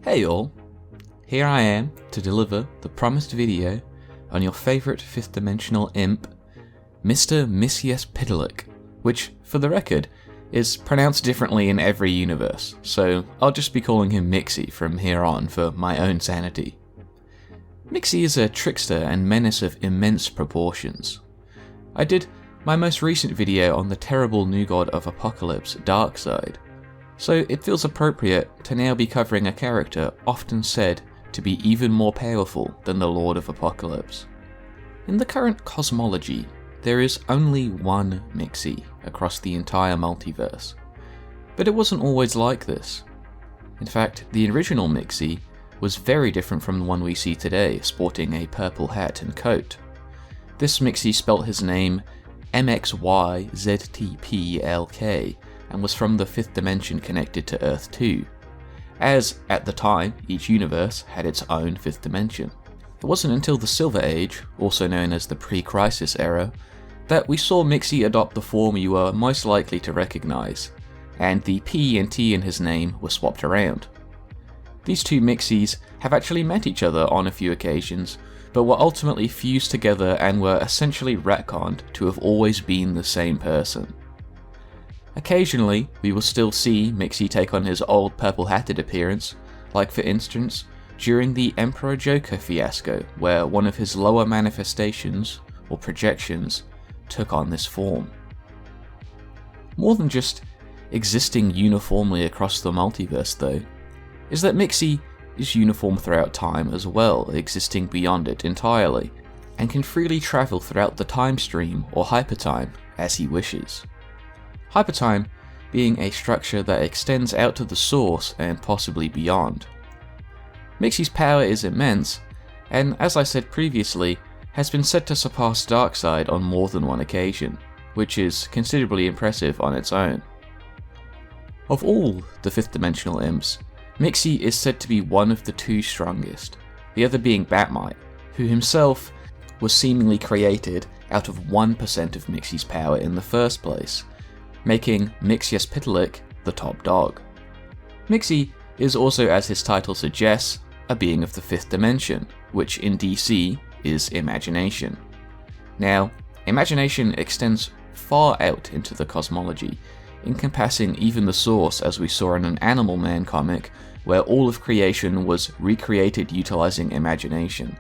Hey all, here I am to deliver the promised video on your favourite 5th dimensional imp, Mister Mxyzptlk, which, for the record, is pronounced differently in every universe, so I'll just be calling him Mxy from here on for my own sanity. Mxy is a trickster and menace of immense proportions. I did my most recent video on the terrible new god of apocalypse, Darkseid, so it feels appropriate to now be covering a character often said to be even more powerful than the Lord of Apocalypse. In the current cosmology, there is only one Mxy across the entire multiverse, but it wasn't always like this. In fact, the original Mxy was very different from the one we see today, sporting a purple hat and coat. This Mxy spelt his name Mxyzptlk and was from the 5th dimension connected to Earth 2, as, at the time, each universe had its own 5th dimension. It wasn't until the Silver Age, also known as the pre-Crisis era, that we saw Mxy adopt the form you are most likely to recognise, and the P and T in his name were swapped around. These two Mxys have actually met each other on a few occasions, but were ultimately fused together and were essentially retconned to have always been the same person. Occasionally, we will still see Mxy take on his old purple-hatted appearance, like for instance, during the Emperor Joker fiasco, where one of his lower manifestations, or projections, took on this form. More than just existing uniformly across the multiverse though, is that Mxy is uniform throughout time as well, existing beyond it entirely, and can freely travel throughout the time stream or hypertime as he wishes. Hypertime being a structure that extends out to the source and possibly beyond. Mxy's power is immense, and as I said previously, has been said to surpass Darkseid on more than one occasion, which is considerably impressive on its own. Of all the 5th dimensional imps, Mxy is said to be one of the two strongest, the other being Batmite, who himself was seemingly created out of 1% of Mxy's power in the first place, making Mxyzptlk the top dog. Mxy is also, as his title suggests, a being of the 5th dimension, which in DC is imagination. Now, imagination extends far out into the cosmology, encompassing even the source, as we saw in an Animal Man comic where all of creation was recreated utilizing imagination,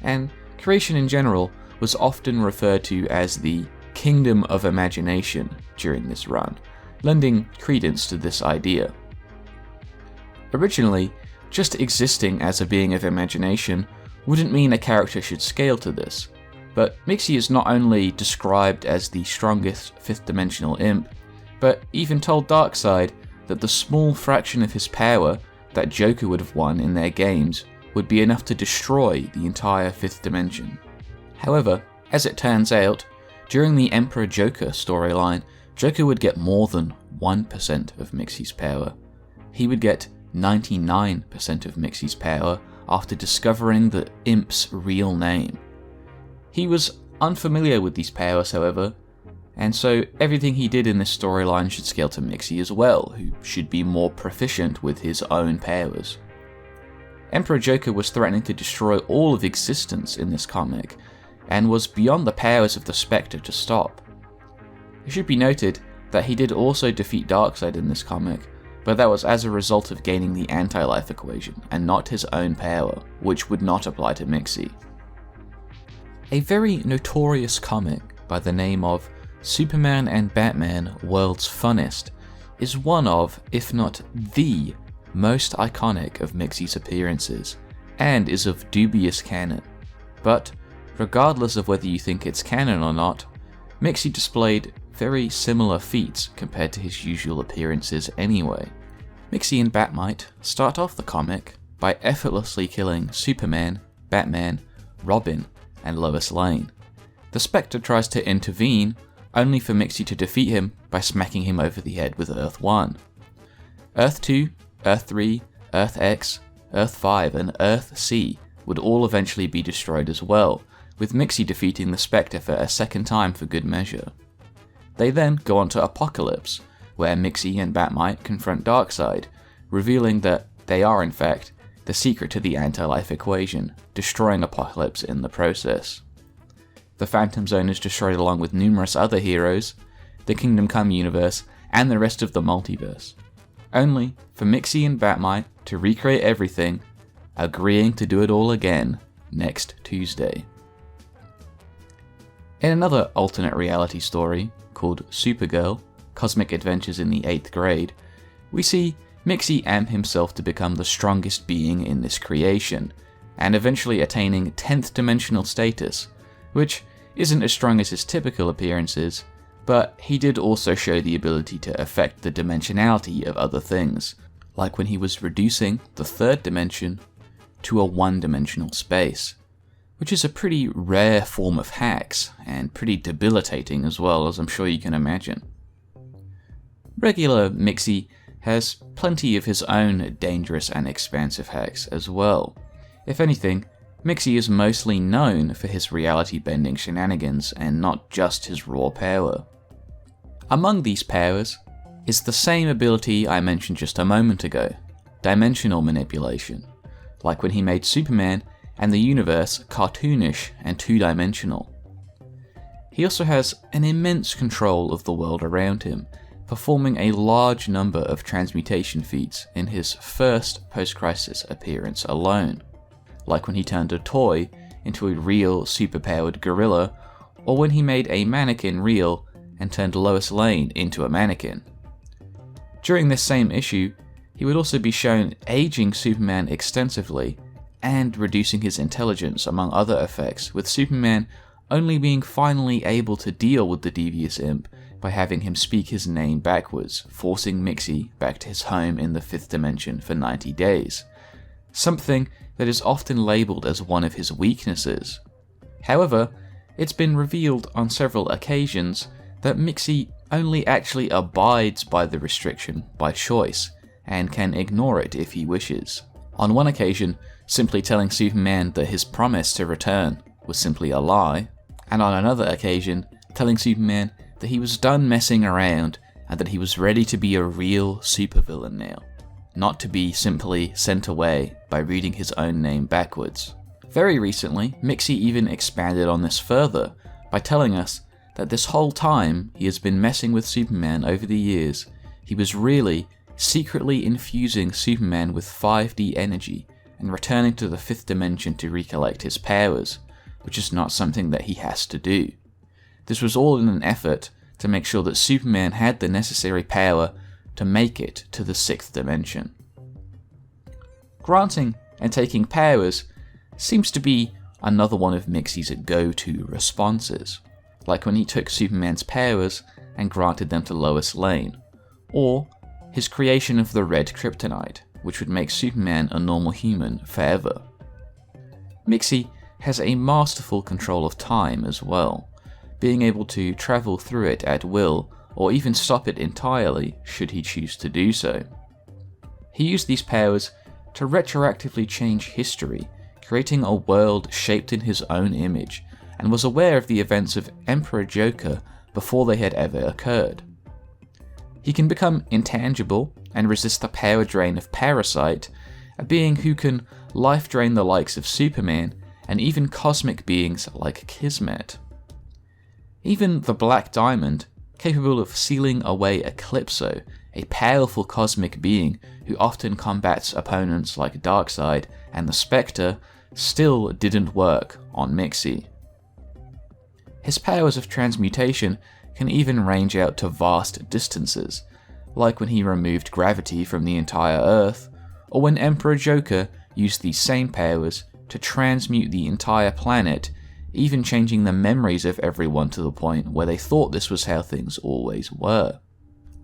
and creation in general was often referred to as the Kingdom of Imagination during this run, lending credence to this idea. Originally, just existing as a being of imagination wouldn't mean a character should scale to this, but Mxy is not only described as the strongest 5th dimensional imp, but even told Darkseid that the small fraction of his power that Joker would have won in their games would be enough to destroy the entire 5th dimension. However, as it turns out, during the Emperor Joker storyline, Joker would get more than 1% of Mxy's power. He would get 99% of Mxy's power after discovering the imp's real name. He was unfamiliar with these powers, however, and so everything he did in this storyline should scale to Mxy as well, who should be more proficient with his own powers. Emperor Joker was threatening to destroy all of existence in this comic, and was beyond the powers of the Spectre to stop. It should be noted that he did also defeat Darkseid in this comic, but that was as a result of gaining the anti-life equation, and not his own power, which would not apply to Mxy. A very notorious comic by the name of Superman and Batman World's Funnest is one of, if not the, most iconic of Mxy's appearances, and is of dubious canon. But regardless of whether you think it's canon or not, Mxy displayed very similar feats compared to his usual appearances anyway. Mxy and Batmite start off the comic by effortlessly killing Superman, Batman, Robin, and Lois Lane. The Spectre tries to intervene, only for Mxy to defeat him by smacking him over the head with Earth 1. Earth 2, Earth 3, Earth X, Earth 5, and Earth C would all eventually be destroyed as well, with Mxy defeating the Spectre for a second time for good measure. They then go on to Apocalypse, where Mxy and Batmite confront Darkseid, revealing that they are in fact the secret to the anti-life equation, destroying Apocalypse in the process. The Phantom Zone is destroyed along with numerous other heroes, the Kingdom Come universe, and the rest of the multiverse. Only for Mxy and Batmite to recreate everything, agreeing to do it all again next Tuesday. In another alternate reality story, called Supergirl, Cosmic Adventures in the 8th Grade, we see Mxy amp himself to become the strongest being in this creation, and eventually attaining 10th dimensional status, which isn't as strong as his typical appearances, but he did also show the ability to affect the dimensionality of other things, like when he was reducing the 3rd dimension to a 1-dimensional space, which is a pretty rare form of hacks, and pretty debilitating as well, as I'm sure you can imagine. Regular Mxy has plenty of his own dangerous and expansive hacks as well. If anything, Mxy is mostly known for his reality-bending shenanigans and not just his raw power. Among these powers is the same ability I mentioned just a moment ago, dimensional manipulation, like when he made Superman and the universe cartoonish and 2-dimensional. He also has an immense control of the world around him, performing a large number of transmutation feats in his first post-crisis appearance alone, like when he turned a toy into a real superpowered gorilla, or when he made a mannequin real and turned Lois Lane into a mannequin. During this same issue, he would also be shown aging Superman extensively and reducing his intelligence, among other effects, with Superman only being finally able to deal with the devious imp by having him speak his name backwards, forcing Mxy back to his home in the 5th dimension for 90 days. Something that is often labelled as one of his weaknesses. However, it's been revealed on several occasions that Mxy only actually abides by the restriction by choice, and can ignore it if he wishes. On one occasion, simply telling Superman that his promise to return was simply a lie, and on another occasion, telling Superman that he was done messing around and that he was ready to be a real supervillain now, not to be simply sent away by reading his own name backwards. Very recently, Mxy even expanded on this further by telling us that this whole time he has been messing with Superman over the years, he was really secretly infusing Superman with 5D energy and returning to the 5th dimension to recollect his powers, which is not something that he has to do. This was all in an effort to make sure that Superman had the necessary power to make it to the 6th dimension. Granting and taking powers seems to be another one of Mxy's go-to responses, like when he took Superman's powers and granted them to Lois Lane, or his creation of the red kryptonite, which would make Superman a normal human forever. Mxy has a masterful control of time as well, being able to travel through it at will, or even stop it entirely should he choose to do so. He used these powers to retroactively change history, creating a world shaped in his own image, and was aware of the events of Emperor Joker before they had ever occurred. He can become intangible and resist the power drain of Parasite, a being who can life drain the likes of Superman and even cosmic beings like Kismet. Even the Black Diamond, capable of sealing away Eclipso, a powerful cosmic being who often combats opponents like Darkseid and the Spectre, still didn't work on Mxy. His powers of transmutation can even range out to vast distances, like when he removed gravity from the entire Earth, or when Emperor Joker used these same powers to transmute the entire planet, even changing the memories of everyone to the point where they thought this was how things always were.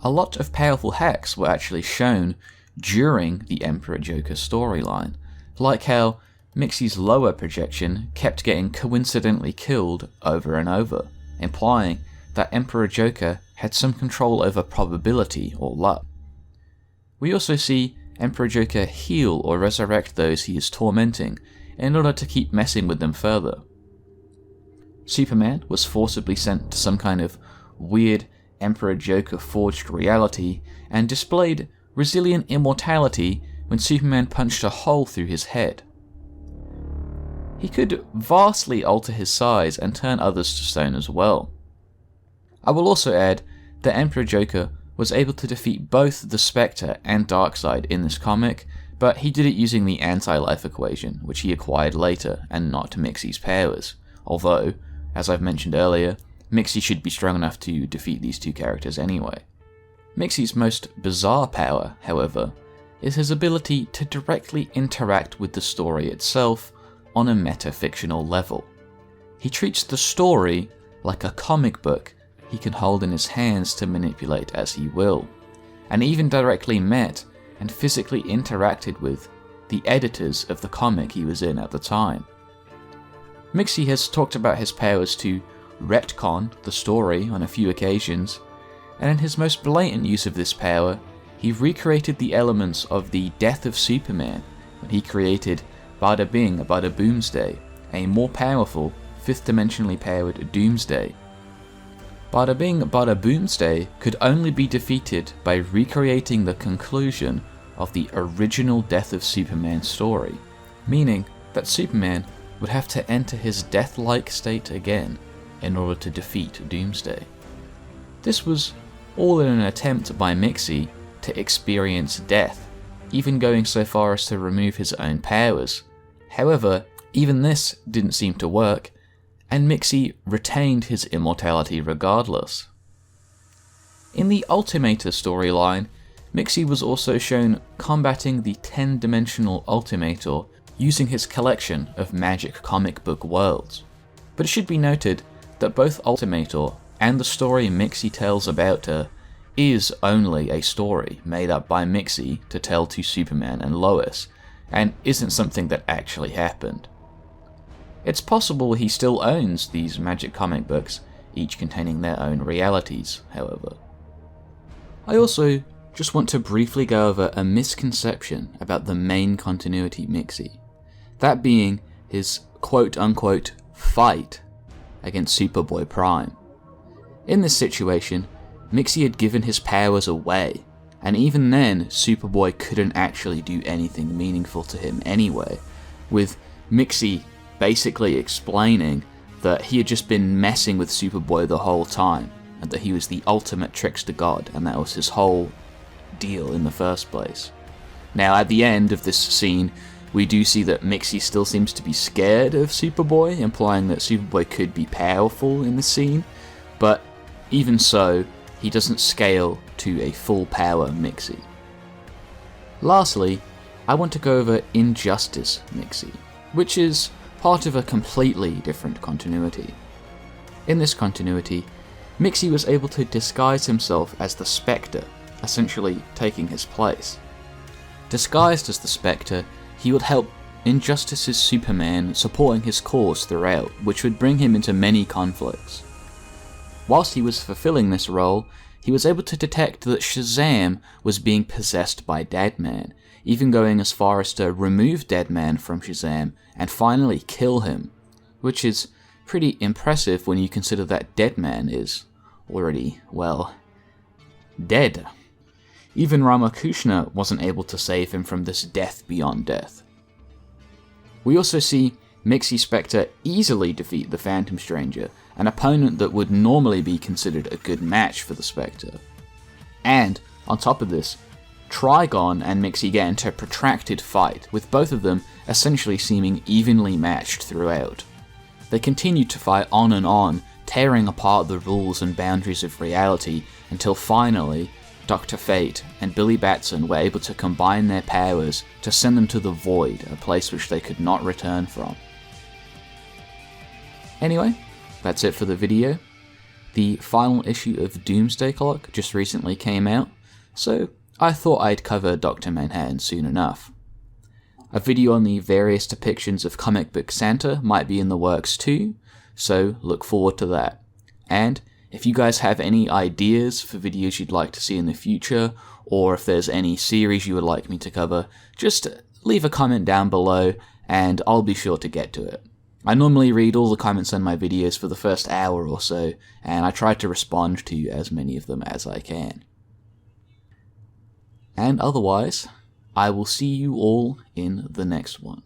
A lot of powerful hacks were actually shown during the Emperor Joker storyline, like how Mxy's lower projection kept getting coincidentally killed over and over, implying that Emperor Joker had some control over probability or luck. We also see Emperor Joker heal or resurrect those he is tormenting in order to keep messing with them further. Superman was forcibly sent to some kind of weird Emperor Joker forged reality and displayed resilient immortality when Superman punched a hole through his head. He could vastly alter his size and turn others to stone as well. I will also add that Emperor Joker was able to defeat both the Spectre and Darkseid in this comic, but he did it using the anti-life equation, which he acquired later, and not Mxyz's powers. Although, as I've mentioned earlier, Mxyz should be strong enough to defeat these two characters anyway. Mxyz's most bizarre power, however, is his ability to directly interact with the story itself on a meta-fictional level. He treats the story like a comic book he can hold in his hands to manipulate as he will, and even directly met and physically interacted with the editors of the comic he was in at the time. Mxyz has talked about his powers to retcon the story on a few occasions, and in his most blatant use of this power, he recreated the elements of the death of Superman when he created Bada Bing Bada Boomsday, a more powerful, fifth-dimensionally powered Doomsday. Bada Bing Bada Boomsday could only be defeated by recreating the conclusion of the original Death of Superman story, meaning that Superman would have to enter his death-like state again in order to defeat Doomsday. This was all in an attempt by Mxyz to experience death, even going so far as to remove his own powers. However, even this didn't seem to work, and Mxyz retained his immortality regardless. In the Ultimator storyline, Mxyz was also shown combating the 10-dimensional Ultimator using his collection of magic comic book worlds. But it should be noted that both Ultimator and the story Mxyz tells about her is only a story made up by Mxyz to tell to Superman and Lois, and isn't something that actually happened. It's possible he still owns these magic comic books, each containing their own realities, however. I also just want to briefly go over a misconception about the main continuity Mxyz, that being his quote-unquote fight against Superboy Prime. In this situation, Mxyz had given his powers away, and even then Superboy couldn't actually do anything meaningful to him anyway, with Mxyz basically explaining that he had just been messing with Superboy the whole time, and that he was the ultimate trickster god, and that was his whole deal in the first place. Now at the end of this scene, we do see that Mxyz still seems to be scared of Superboy, implying that Superboy could be powerful in the scene, but even so, he doesn't scale to a full power Mxyz. Lastly, I want to go over Injustice Mxyz, which is part of a completely different continuity. In this continuity, Mxyz was able to disguise himself as the Spectre, essentially taking his place. Disguised as the Spectre, he would help Injustice's Superman, supporting his cause throughout, which would bring him into many conflicts. Whilst he was fulfilling this role, he was able to detect that Shazam was being possessed by Deadman, even going as far as to remove Deadman from Shazam and finally kill him, which is pretty impressive when you consider that Deadman is already, well, dead. Even Ramakrishna wasn't able to save him from this death beyond death. We also see Mxyz Spectre easily defeat the Phantom Stranger, an opponent that would normally be considered a good match for the Spectre. And, on top of this, Trigon and Mxyz get into a protracted fight, with both of them essentially seeming evenly matched throughout. They continued to fight on and on, tearing apart the rules and boundaries of reality, until finally, Dr. Fate and Billy Batson were able to combine their powers to send them to the Void, a place which they could not return from. Anyway, that's it for the video. The final issue of Doomsday Clock just recently came out, so I thought I'd cover Dr. Manhattan soon enough. A video on the various depictions of comic book Santa might be in the works too, so look forward to that. And if you guys have any ideas for videos you'd like to see in the future, or if there's any series you would like me to cover, just leave a comment down below and I'll be sure to get to it. I normally read all the comments on my videos for the first hour or so, and I try to respond to as many of them as I can. And otherwise, I will see you all in the next one.